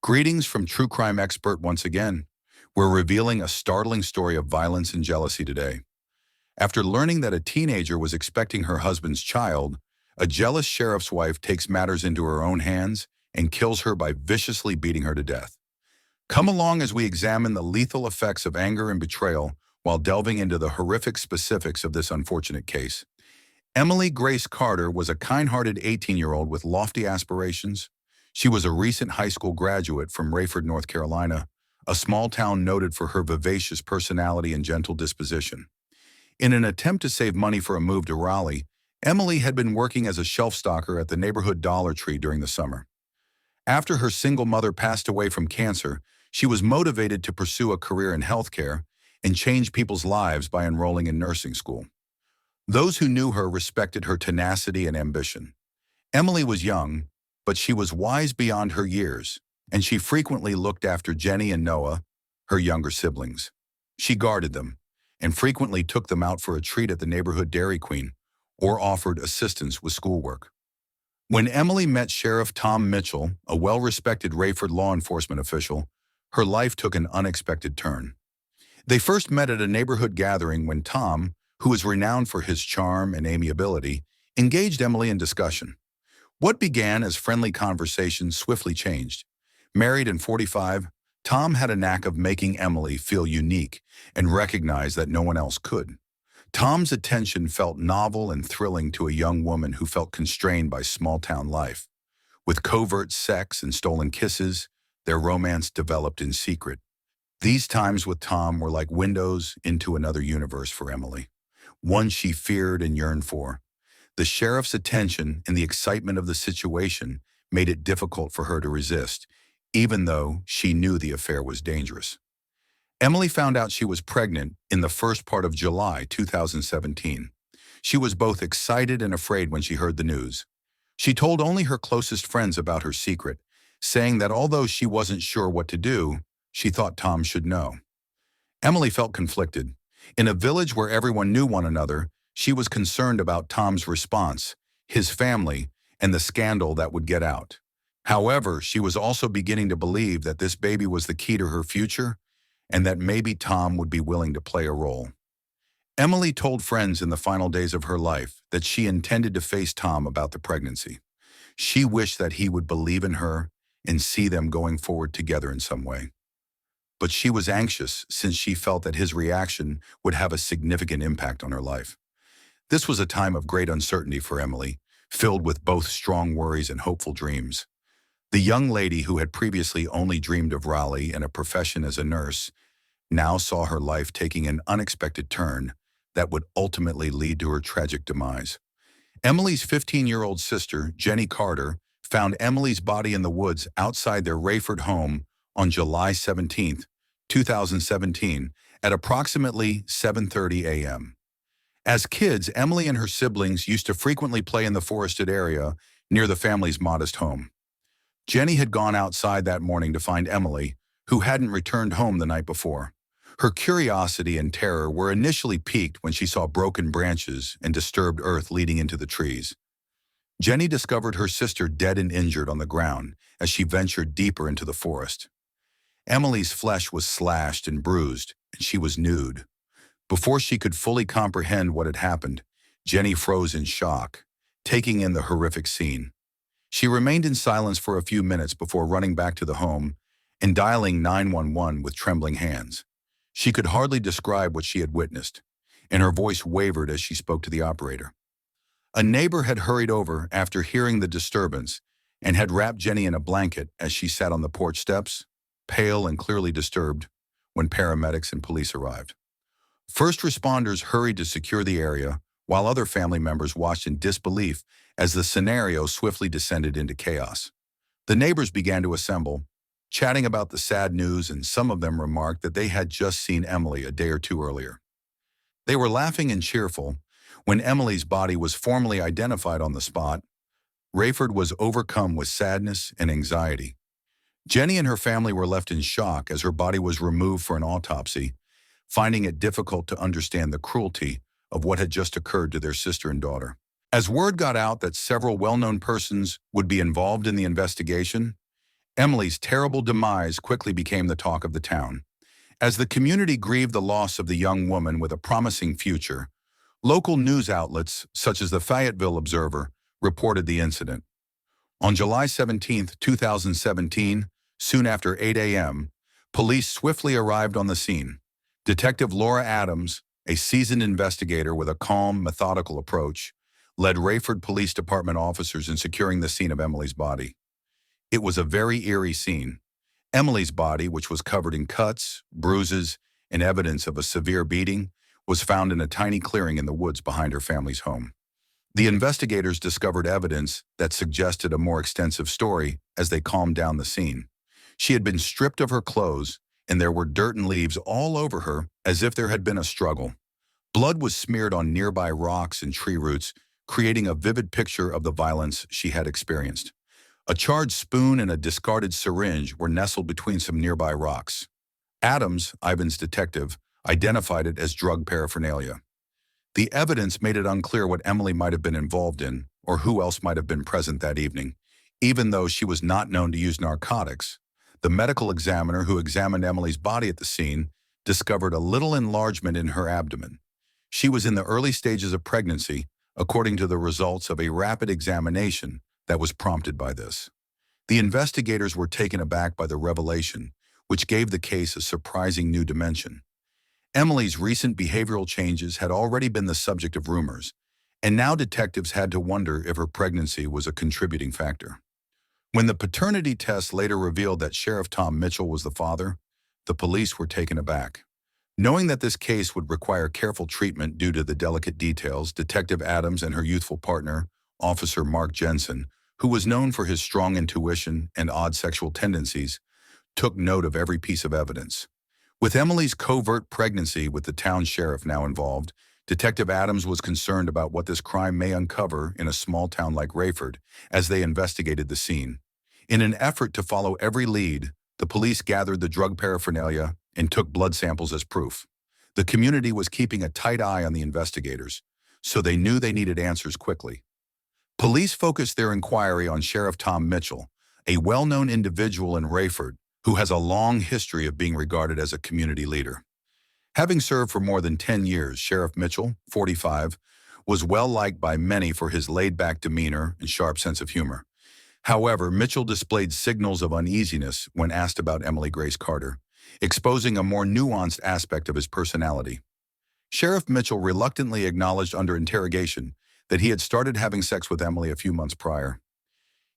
Greetings from True Crime Expert once again. We're revealing a startling story of violence and jealousy today. After learning that a teenager was expecting her husband's child, a jealous sheriff's wife takes matters into her own hands and kills her by viciously beating her to death. Come along as we examine the lethal effects of anger and betrayal while delving into the horrific specifics of this unfortunate case. Emily Grace Carter was a kind-hearted 18-year-old with lofty aspirations. She was a recent high school graduate from Rayford, North Carolina, a small town noted for her vivacious personality and gentle disposition. In an attempt to save money for a move to Raleigh, Emily had been working as a shelf stocker at the neighborhood Dollar Tree during the summer. After her single mother passed away from cancer, she was motivated to pursue a career in healthcare and change people's lives by enrolling in nursing school. Those who knew her respected her tenacity and ambition. Emily was young, but she was wise beyond her years, and she frequently looked after Jenny and Noah, her younger siblings. She guarded them, and frequently took them out for a treat at the neighborhood Dairy Queen, or offered assistance with schoolwork. When Emily met Sheriff Tom Mitchell, a well-respected Rayford law enforcement official, her life took an unexpected turn. They first met at a neighborhood gathering when Tom, who was renowned for his charm and amiability, engaged Emily in discussion. What began as friendly conversation swiftly changed. Married and 45, Tom had a knack of making Emily feel unique and recognize that no one else could. Tom's attention felt novel and thrilling to a young woman who felt constrained by small-town life. With covert sex and stolen kisses, their romance developed in secret. These times with Tom were like windows into another universe for Emily, one she feared and yearned for. The sheriff's attention and the excitement of the situation made it difficult for her to resist, even though she knew the affair was dangerous. Emily found out she was pregnant in the first part of July 2017. She was both excited and afraid when she heard the news. She told only her closest friends about her secret, saying that although she wasn't sure what to do, she thought Tom should know. Emily felt conflicted. In a village where everyone knew one another, she was concerned about Tom's response, his family, and the scandal that would get out. However, she was also beginning to believe that this baby was the key to her future and that maybe Tom would be willing to play a role. Emily told friends in the final days of her life that she intended to face Tom about the pregnancy. She wished that he would believe in her and see them going forward together in some way. But she was anxious since she felt that his reaction would have a significant impact on her life. This was a time of great uncertainty for Emily, filled with both strong worries and hopeful dreams. The young lady who had previously only dreamed of Raleigh and a profession as a nurse now saw her life taking an unexpected turn that would ultimately lead to her tragic demise. Emily's 15-year-old sister, Jenny Carter, found Emily's body in the woods outside their Rayford home on July 17, 2017, at approximately 7:30 a.m. As kids, Emily and her siblings used to frequently play in the forested area near the family's modest home. Jenny had gone outside that morning to find Emily, who hadn't returned home the night before. Her curiosity and terror were initially piqued when she saw broken branches and disturbed earth leading into the trees. Jenny discovered her sister dead and injured on the ground as she ventured deeper into the forest. Emily's flesh was slashed and bruised, and she was nude. Before she could fully comprehend what had happened, Jenny froze in shock, taking in the horrific scene. She remained in silence for a few minutes before running back to the home and dialing 911 with trembling hands. She could hardly describe what she had witnessed, and her voice wavered as she spoke to the operator. A neighbor had hurried over after hearing the disturbance and had wrapped Jenny in a blanket as she sat on the porch steps, pale and clearly disturbed, when paramedics and police arrived. First responders hurried to secure the area, while other family members watched in disbelief as the scenario swiftly descended into chaos. The neighbors began to assemble, chatting about the sad news, and some of them remarked that they had just seen Emily a day or two earlier. They were laughing and cheerful when Emily's body was formally identified on the spot. Rayford was overcome with sadness and anxiety. Jenny and her family were left in shock as her body was removed for an autopsy, finding it difficult to understand the cruelty of what had just occurred to their sister and daughter. As word got out that several well-known persons would be involved in the investigation, Emily's terrible demise quickly became the talk of the town. As the community grieved the loss of the young woman with a promising future, local news outlets, such as the Fayetteville Observer, reported the incident. On July 17, 2017, soon after 8 a.m., police swiftly arrived on the scene. Detective Laura Adams, a seasoned investigator with a calm, methodical approach, led Rayford Police Department officers in securing the scene of Emily's body. It was a very eerie scene. Emily's body, which was covered in cuts, bruises, and evidence of a severe beating, was found in a tiny clearing in the woods behind her family's home. The investigators discovered evidence that suggested a more extensive story as they calmed down the scene. She had been stripped of her clothes, and there were dirt and leaves all over her as if there had been a struggle. Blood was smeared on nearby rocks and tree roots, creating a vivid picture of the violence she had experienced. A charred spoon and a discarded syringe were nestled between some nearby rocks. Adams, Ivan's detective, identified it as drug paraphernalia. The evidence made it unclear what Emily might have been involved in or who else might have been present that evening. Even though she was not known to use narcotics, the medical examiner who examined Emily's body at the scene discovered a little enlargement in her abdomen. She was in the early stages of pregnancy, according to the results of a rapid examination that was prompted by this. The investigators were taken aback by the revelation, which gave the case a surprising new dimension. Emily's recent behavioral changes had already been the subject of rumors, and now detectives had to wonder if her pregnancy was a contributing factor. When the paternity test later revealed that Sheriff Tom Mitchell was the father, the police were taken aback. Knowing that this case would require careful treatment due to the delicate details, Detective Adams and her youthful partner, Officer Mark Jensen, who was known for his strong intuition and odd sexual tendencies, took note of every piece of evidence. With Emily's covert pregnancy with the town sheriff now involved, Detective Adams was concerned about what this crime may uncover in a small town like Rayford as they investigated the scene. In an effort to follow every lead, the police gathered the drug paraphernalia and took blood samples as proof. The community was keeping a tight eye on the investigators, so they knew they needed answers quickly. Police focused their inquiry on Sheriff Tom Mitchell, a well-known individual in Rayford who has a long history of being regarded as a community leader. Having served for more than 10 years, Sheriff Mitchell, 45, was well-liked by many for his laid-back demeanor and sharp sense of humor. However, Mitchell displayed signals of uneasiness when asked about Emily Grace Carter, exposing a more nuanced aspect of his personality. Sheriff Mitchell reluctantly acknowledged under interrogation that he had started having sex with Emily a few months prior.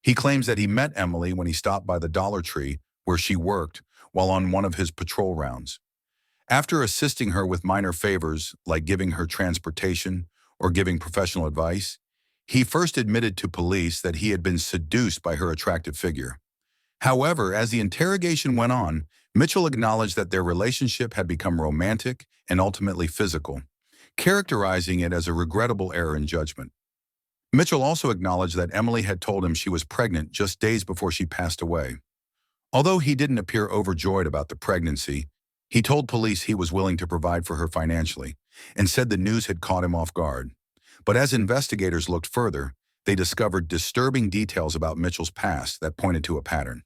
He claims that he met Emily when he stopped by the Dollar Tree where she worked while on one of his patrol rounds. After assisting her with minor favors like giving her transportation or giving professional advice, he first admitted to police that he had been seduced by her attractive figure. However, as the interrogation went on, Mitchell acknowledged that their relationship had become romantic and ultimately physical, characterizing it as a regrettable error in judgment. Mitchell also acknowledged that Emily had told him she was pregnant just days before she passed away. Although he didn't appear overjoyed about the pregnancy, he told police he was willing to provide for her financially and said the news had caught him off guard. But as investigators looked further, they discovered disturbing details about Mitchell's past that pointed to a pattern.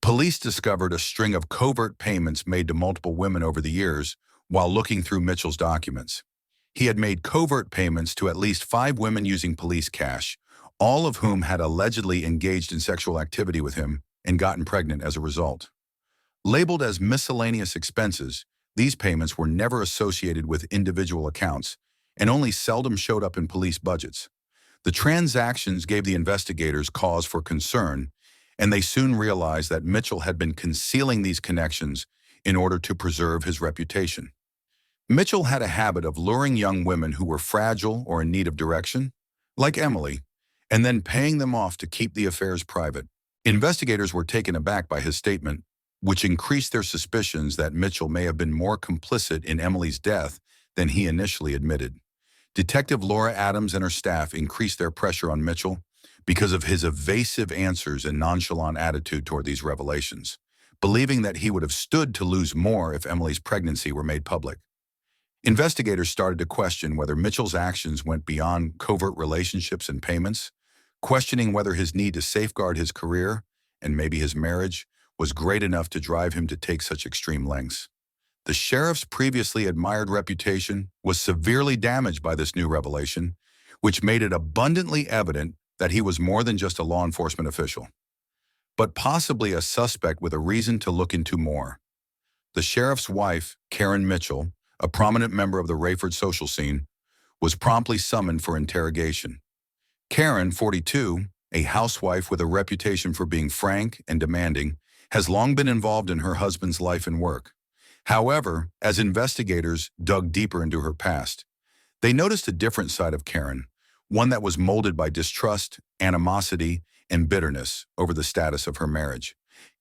Police discovered a string of covert payments made to multiple women over the years while looking through Mitchell's documents. He had made covert payments to at least 5 women using police cash, all of whom had allegedly engaged in sexual activity with him and gotten pregnant as a result. Labeled as miscellaneous expenses, these payments were never associated with individual accounts and only seldom showed up in police budgets. The transactions gave the investigators cause for concern, and they soon realized that Mitchell had been concealing these connections in order to preserve his reputation. Mitchell had a habit of luring young women who were fragile or in need of direction, like Emily, and then paying them off to keep the affairs private. Investigators were taken aback by his statement, which increased their suspicions that Mitchell may have been more complicit in Emily's death than he initially admitted. Detective Laura Adams and her staff increased their pressure on Mitchell because of his evasive answers and nonchalant attitude toward these revelations, believing that he would have stood to lose more if Emily's pregnancy were made public. Investigators started to question whether Mitchell's actions went beyond covert relationships and payments, questioning whether his need to safeguard his career and maybe his marriage, was great enough to drive him to take such extreme lengths. The sheriff's previously admired reputation was severely damaged by this new revelation, which made it abundantly evident that he was more than just a law enforcement official, but possibly a suspect with a reason to look into more. The sheriff's wife, Karen Mitchell, a prominent member of the Rayford social scene, was promptly summoned for interrogation. Karen, 42, a housewife with a reputation for being frank and demanding, has long been involved in her husband's life and work. However, as investigators dug deeper into her past, they noticed a different side of Karen, one that was molded by distrust, animosity, and bitterness over the status of her marriage.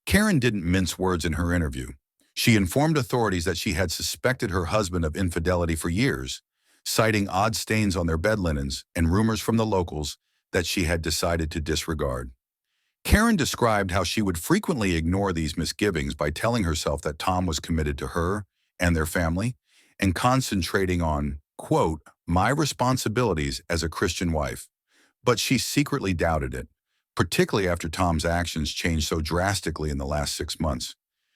Karen didn't mince words in her interview. She informed authorities that she had suspected her husband of infidelity for years, citing odd stains on their bed linens and rumors from the locals that she had decided to disregard. Karen described how she would frequently ignore these misgivings by telling herself that Tom was committed to her and their family and concentrating on, quote, my responsibilities as a Christian wife. But she secretly doubted it, particularly after Tom's actions changed so drastically in the last 6 months.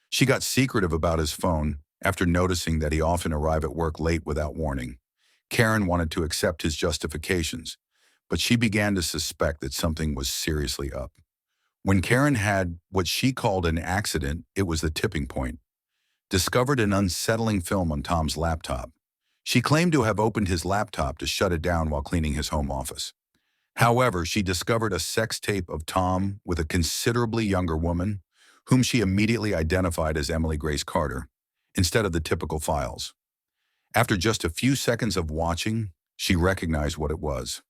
She got secretive about his phone after noticing that he often arrived at work late without warning. Karen wanted to accept his justifications, but she began to suspect that something was seriously up. When Karen had what she called an accident, it was the tipping point, discovered an unsettling film on Tom's laptop. She claimed to have opened his laptop to shut it down while cleaning his home office. However, she discovered a sex tape of Tom with a considerably younger woman, whom she immediately identified as Emily Grace Carter, instead of the typical files. After just a few seconds of watching, she recognized what it was.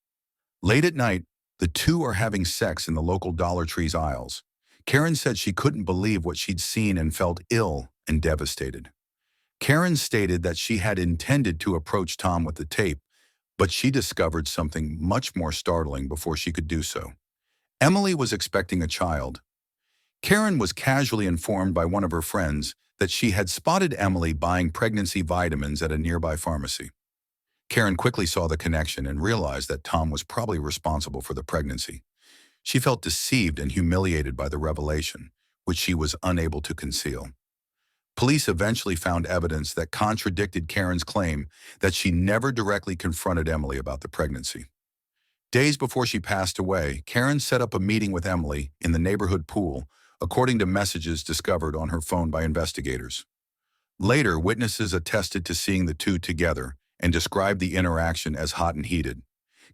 Late at night, the two are having sex in the local Dollar Tree's aisles. Karen said she couldn't believe what she'd seen and felt ill and devastated. Karen stated that she had intended to approach Tom with the tape, but she discovered something much more startling before she could do so. Emily was expecting a child. Karen was casually informed by one of her friends that she had spotted Emily buying pregnancy vitamins at a nearby pharmacy. Karen quickly saw the connection and realized that Tom was probably responsible for the pregnancy. She felt deceived and humiliated by the revelation, which she was unable to conceal. Police eventually found evidence that contradicted Karen's claim that she never directly confronted Emily about the pregnancy. Days before she passed away, Karen set up a meeting with Emily in the neighborhood pool, according to messages discovered on her phone by investigators. Later, witnesses attested to seeing the two together and described the interaction as hot and heated.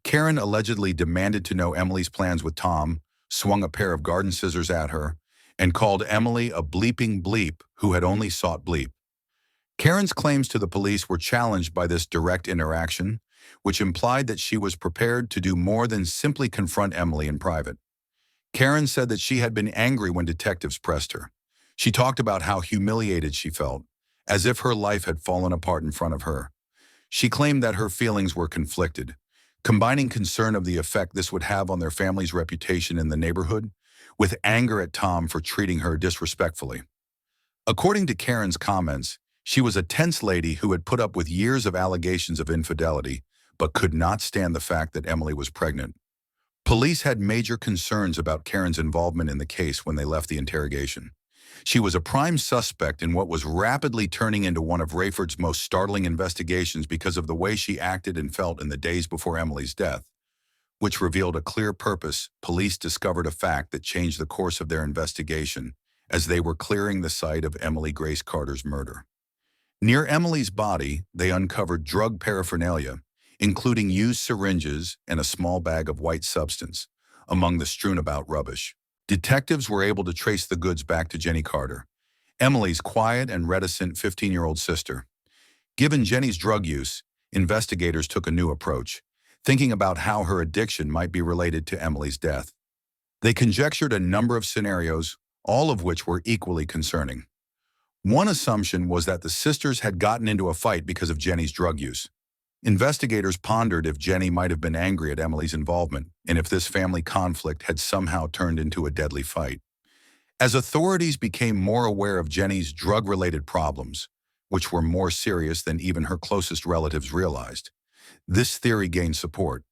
Karen allegedly demanded to know Emily's plans with Tom, swung a pair of garden scissors at her, and called Emily a bleeping bleep who had only sought bleep. Karen's claims to the police were challenged by this direct interaction, which implied that she was prepared to do more than simply confront Emily in private. Karen said that she had been angry when detectives pressed her. She talked about how humiliated she felt, as if her life had fallen apart in front of her. She claimed that her feelings were conflicted, combining concern of the effect this would have on their family's reputation in the neighborhood, with anger at Tom for treating her disrespectfully. According to Karen's comments, she was a tense lady who had put up with years of allegations of infidelity, but could not stand the fact that Emily was pregnant. Police had major concerns about Karen's involvement in the case when they left the interrogation. She was a prime suspect in what was rapidly turning into one of Rayford's most startling investigations because of the way she acted and felt in the days before Emily's death, which revealed a clear purpose. Police discovered a fact that changed the course of their investigation as they were clearing the site of Emily Grace Carter's murder. Near Emily's body, they uncovered drug paraphernalia, including used syringes and a small bag of white substance, among the strewn-about rubbish. Detectives were able to trace the goods back to Jenny Carter, Emily's quiet and reticent 15-year-old sister. Given Jenny's drug use, investigators took a new approach, thinking about how her addiction might be related to Emily's death. They conjectured a number of scenarios, all of which were equally concerning. One assumption was that the sisters had gotten into a fight because of Jenny's drug use. Investigators pondered if Jenny might have been angry at Emily's involvement and if this family conflict had somehow turned into a deadly fight. As authorities became more aware of Jenny's drug-related problems, which were more serious than even her closest relatives realized, this theory gained support.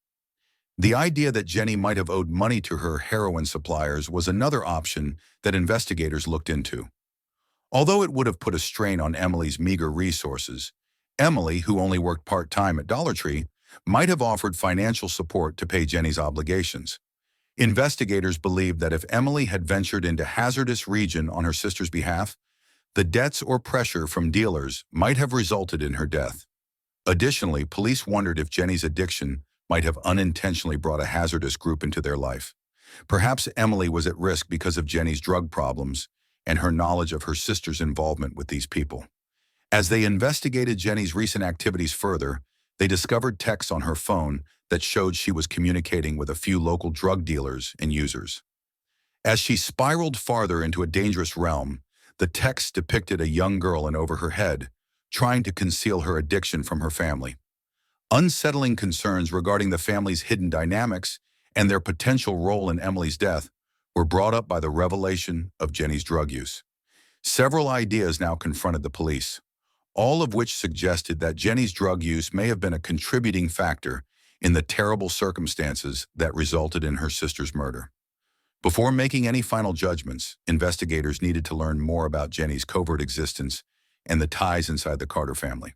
The idea that Jenny might have owed money to her heroin suppliers was another option that investigators looked into. Although it would have put a strain on Emily's meager resources, Emily, who only worked part-time at Dollar Tree, might have offered financial support to pay Jenny's obligations. Investigators believed that if Emily had ventured into hazardous region on her sister's behalf, the debts or pressure from dealers might have resulted in her death. Additionally, police wondered if Jenny's addiction might have unintentionally brought a hazardous group into their life. Perhaps Emily was at risk because of Jenny's drug problems and her knowledge of her sister's involvement with these people. As they investigated Jenny's recent activities further, they discovered texts on her phone that showed she was communicating with a few local drug dealers and users. As she spiraled farther into a dangerous realm, the text depicted a young girl in over her head, trying to conceal her addiction from her family. Unsettling concerns regarding the family's hidden dynamics and their potential role in Emily's death were brought up by the revelation of Jenny's drug use. Several ideas now confronted the police, all of which suggested that Jenny's drug use may have been a contributing factor in the terrible circumstances that resulted in her sister's murder. Before making any final judgments, investigators needed to learn more about Jenny's covert existence and the ties inside the Carter family.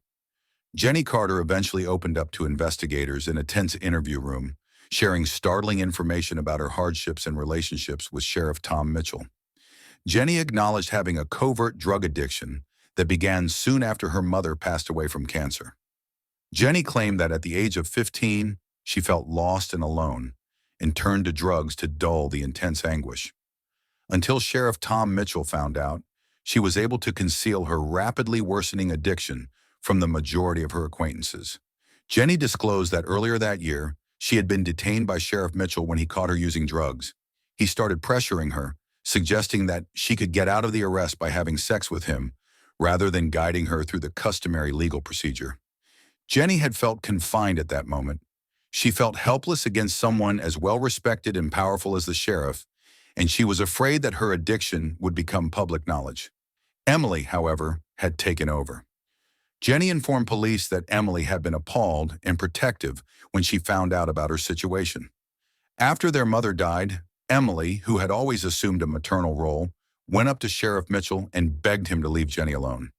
Jenny Carter eventually opened up to investigators in a tense interview room, sharing startling information about her hardships and relationships with Sheriff Tom Mitchell. Jenny acknowledged having a covert drug addiction that began soon after her mother passed away from cancer. Jenny claimed that at the age of 15, she felt lost and alone and turned to drugs to dull the intense anguish. Until Sheriff Tom Mitchell found out, she was able to conceal her rapidly worsening addiction from the majority of her acquaintances. Jenny disclosed that earlier that year, she had been detained by Sheriff Mitchell when he caught her using drugs. He started pressuring her, suggesting that she could get out of the arrest by having sex with him, rather than guiding her through the customary legal procedure. Jenny had felt confined at that moment. She felt helpless against someone as well-respected and powerful as the sheriff, and she was afraid that her addiction would become public knowledge. Emily, however, had taken over. Jenny informed police that Emily had been appalled and protective when she found out about her situation. After their mother died, Emily, who had always assumed a maternal role, went up to Sheriff Mitchell and begged him to leave Jenny alone.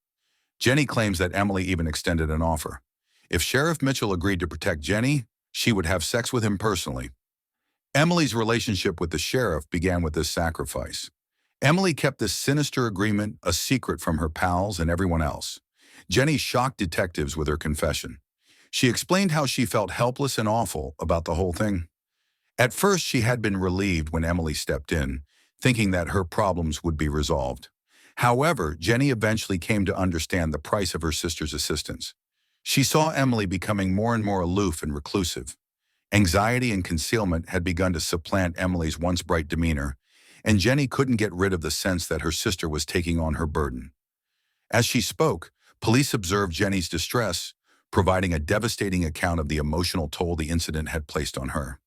Jenny claims that Emily even extended an offer. If Sheriff Mitchell agreed to protect Jenny, she would have sex with him personally. Emily's relationship with the sheriff began with this sacrifice. Emily kept this sinister agreement a secret from her pals and everyone else. Jenny shocked detectives with her confession. She explained how she felt helpless and awful about the whole thing. At first, she had been relieved when Emily stepped in, thinking that her problems would be resolved. However, Jenny eventually came to understand the price of her sister's assistance. She saw Emily becoming more and more aloof and reclusive. Anxiety and concealment had begun to supplant Emily's once bright demeanor, and Jenny couldn't get rid of the sense that her sister was taking on her burden. As she spoke, police observed Jenny's distress, providing a devastating account of the emotional toll the incident had placed on her.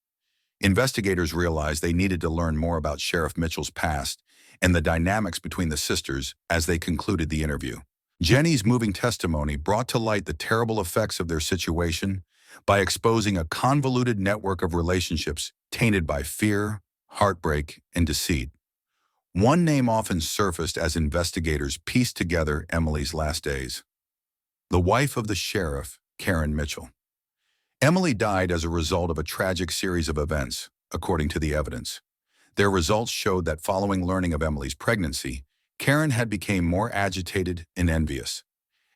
Investigators realized they needed to learn more about Sheriff Mitchell's past and the dynamics between the sisters as they concluded the interview. Jenny's moving testimony brought to light the terrible effects of their situation by exposing a convoluted network of relationships tainted by fear, heartbreak, and deceit. One name often surfaced as investigators pieced together Emily's last days: the wife of the sheriff, Karen Mitchell. Emily died as a result of a tragic series of events, according to the evidence. Their results showed that following learning of Emily's pregnancy, Karen had become more agitated and envious.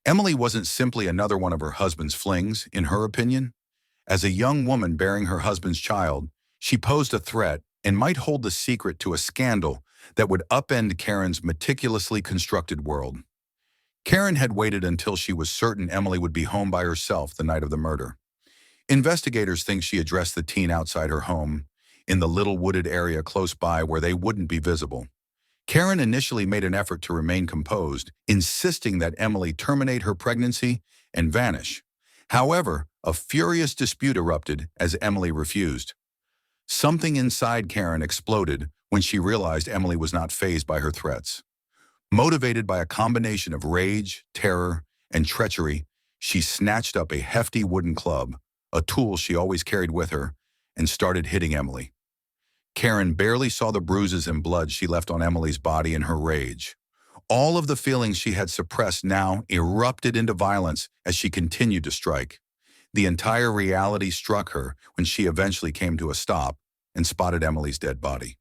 Emily wasn't simply another one of her husband's flings, in her opinion. As a young woman bearing her husband's child, she posed a threat and might hold the secret to a scandal that would upend Karen's meticulously constructed world. Karen had waited until she was certain Emily would be home by herself the night of the murder. Investigators think she addressed the teen outside her home, in the little wooded area close by where they wouldn't be visible. Karen initially made an effort to remain composed, insisting that Emily terminate her pregnancy and vanish. However, a furious dispute erupted as Emily refused. Something inside Karen exploded when she realized Emily was not fazed by her threats. Motivated by a combination of rage, terror, and treachery, she snatched up a hefty wooden club, a tool she always carried with her, and started hitting Emily. Karen barely saw the bruises and blood she left on Emily's body in her rage. All of the feelings she had suppressed now erupted into violence as she continued to strike. The entire reality struck her when she eventually came to a stop and spotted Emily's dead body.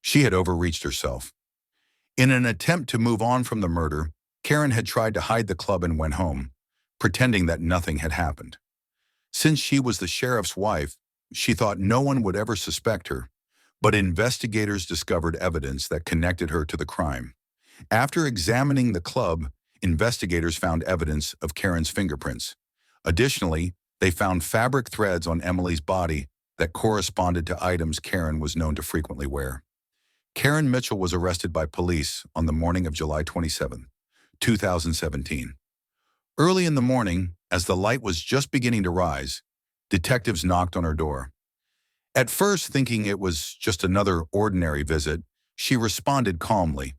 She had overreached herself. In an attempt to move on from the murder, Karen had tried to hide the club and went home, pretending that nothing had happened. Since she was the sheriff's wife, she thought no one would ever suspect her, but investigators discovered evidence that connected her to the crime. After examining the club, investigators found evidence of Karen's fingerprints. Additionally, they found fabric threads on Emily's body that corresponded to items Karen was known to frequently wear. Karen Mitchell was arrested by police on the morning of July 27, 2017. Early in the morning, as the light was just beginning to rise, detectives knocked on her door. At first, thinking it was just another ordinary visit, she responded calmly.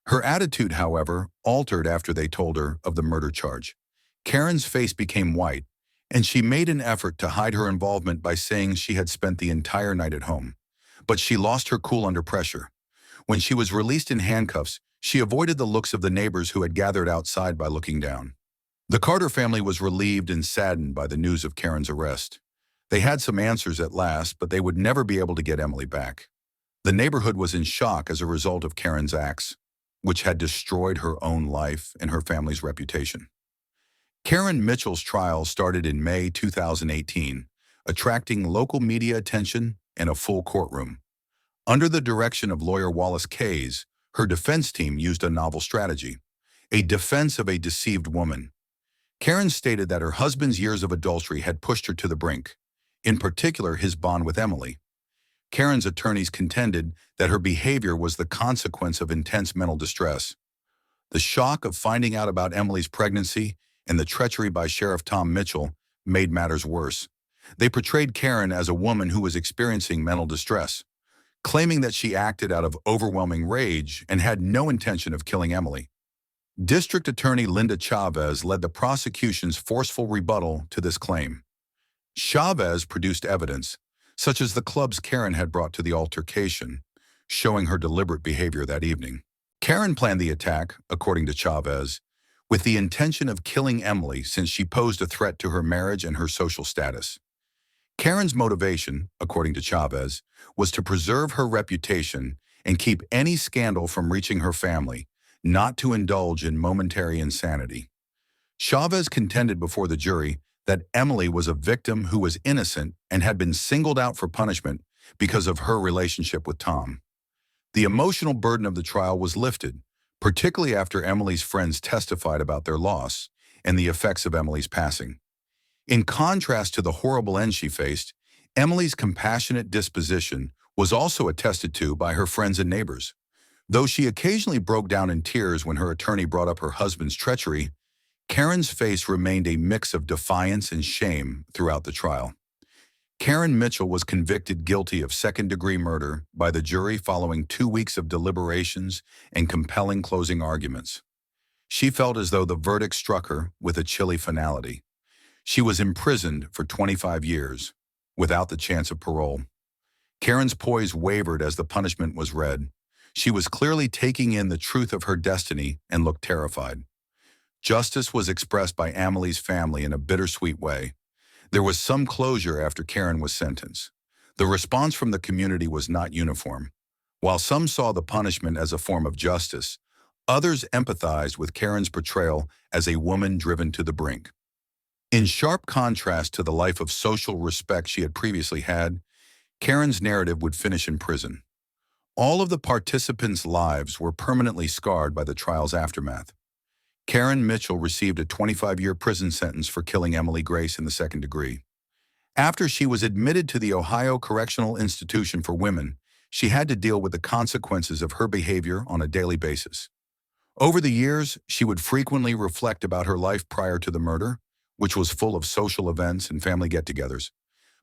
Her attitude, however, altered after they told her of the murder charge. Karen's face became white, and she made an effort to hide her involvement by saying she had spent the entire night at home. But she lost her cool under pressure. When she was released in handcuffs, she avoided the looks of the neighbors who had gathered outside by looking down. The Carter family was relieved and saddened by the news of Karen's arrest. They had some answers at last, but they would never be able to get Emily back. The neighborhood was in shock as a result of Karen's acts, which had destroyed her own life and her family's reputation. Karen Mitchell's trial started in May 2018, attracting local media attention and a full courtroom. Under the direction of lawyer Wallace Kays, her defense team used a novel strategy, a defense of a deceived woman. Karen stated that her husband's years of adultery had pushed her to the brink, in particular his bond with Emily. Karen's attorneys contended that her behavior was the consequence of intense mental distress. The shock of finding out about Emily's pregnancy and the treachery by Sheriff Tom Mitchell made matters worse. They portrayed Karen as a woman who was experiencing mental distress, claiming that she acted out of overwhelming rage and had no intention of killing Emily. District Attorney Linda Chavez led the prosecution's forceful rebuttal to this claim. Chavez produced evidence, such as the clubs Karen had brought to the altercation, showing her deliberate behavior that evening. Karen planned the attack, according to Chavez, with the intention of killing Emily since she posed a threat to her marriage and her social status. Karen's motivation, according to Chavez, was to preserve her reputation and keep any scandal from reaching her family, not to indulge in momentary insanity. Chavez contended before the jury that Emily was a victim who was innocent and had been singled out for punishment because of her relationship with Tom. The emotional burden of the trial was lifted, particularly after Emily's friends testified about their loss and the effects of Emily's passing. In contrast to the horrible end she faced, Emily's compassionate disposition was also attested to by her friends and neighbors. Though she occasionally broke down in tears when her attorney brought up her husband's treachery, Karen's face remained a mix of defiance and shame throughout the trial. Karen Mitchell was convicted guilty of second-degree murder by the jury following 2 weeks of deliberations and compelling closing arguments. She felt as though the verdict struck her with a chilly finality. She was imprisoned for 25 years, without the chance of parole. Karen's poise wavered as the punishment was read. She was clearly taking in the truth of her destiny and looked terrified. Justice was expressed by Emily's family in a bittersweet way. There was some closure after Karen was sentenced. The response from the community was not uniform. While some saw the punishment as a form of justice, others empathized with Karen's portrayal as a woman driven to the brink. In sharp contrast to the life of social respect she had previously had, Karen's narrative would finish in prison. All of the participants' lives were permanently scarred by the trial's aftermath. Karen Mitchell received a 25-year prison sentence for killing Emily Grace in the second degree. After she was admitted to the Ohio Correctional Institution for Women, she had to deal with the consequences of her behavior on a daily basis. Over the years, she would frequently reflect about her life prior to the murder, which was full of social events and family get-togethers.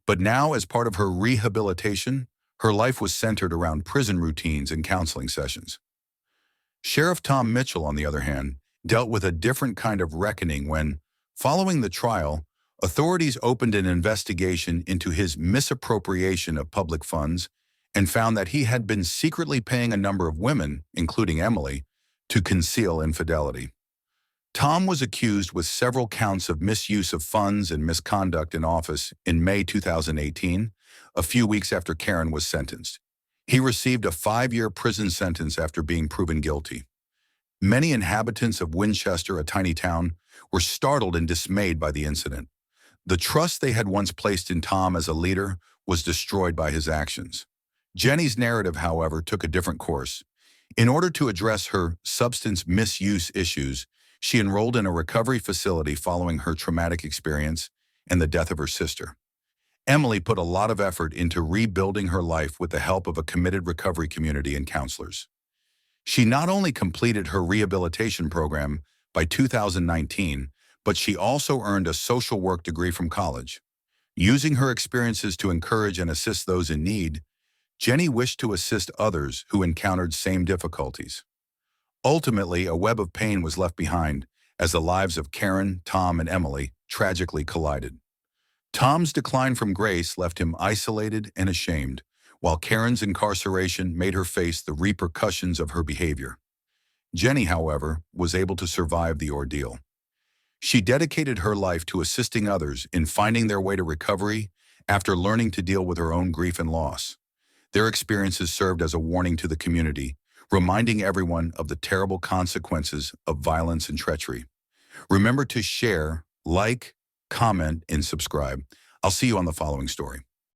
But now, as part of her rehabilitation, her life was centered around prison routines and counseling sessions. Sheriff Tom Mitchell, on the other hand, dealt with a different kind of reckoning when, following the trial, Authorities opened an investigation into his misappropriation of public funds and found that he had been secretly paying a number of women, including Emily, to conceal infidelity. Tom was accused with several counts of misuse of funds and misconduct in office in May 2018, a few weeks after Karen was sentenced. He received a 5-year prison sentence after being proven guilty. Many inhabitants of Winchester, a tiny town, were startled and dismayed by the incident. The trust they had once placed in Tom as a leader was destroyed by his actions. Jenny's narrative, however, took a different course. In order to address her substance misuse issues, she enrolled in a recovery facility following her traumatic experience and the death of her sister. Emily put a lot of effort into rebuilding her life with the help of a committed recovery community and counselors. She not only completed her rehabilitation program by 2019, but she also earned a social work degree from college. Using her experiences to encourage and assist those in need, Jenny wished to assist others who encountered same difficulties. Ultimately, a web of pain was left behind as the lives of Karen, Tom, and Emily tragically collided. Tom's decline from grace left him isolated and ashamed, while Karen's incarceration made her face the repercussions of her behavior. Jenny, however, was able to survive the ordeal. She dedicated her life to assisting others in finding their way to recovery after learning to deal with her own grief and loss. Their experiences served as a warning to the community, reminding everyone of the terrible consequences of violence and treachery. Remember to share, like, comment, and subscribe. I'll see you on the following story.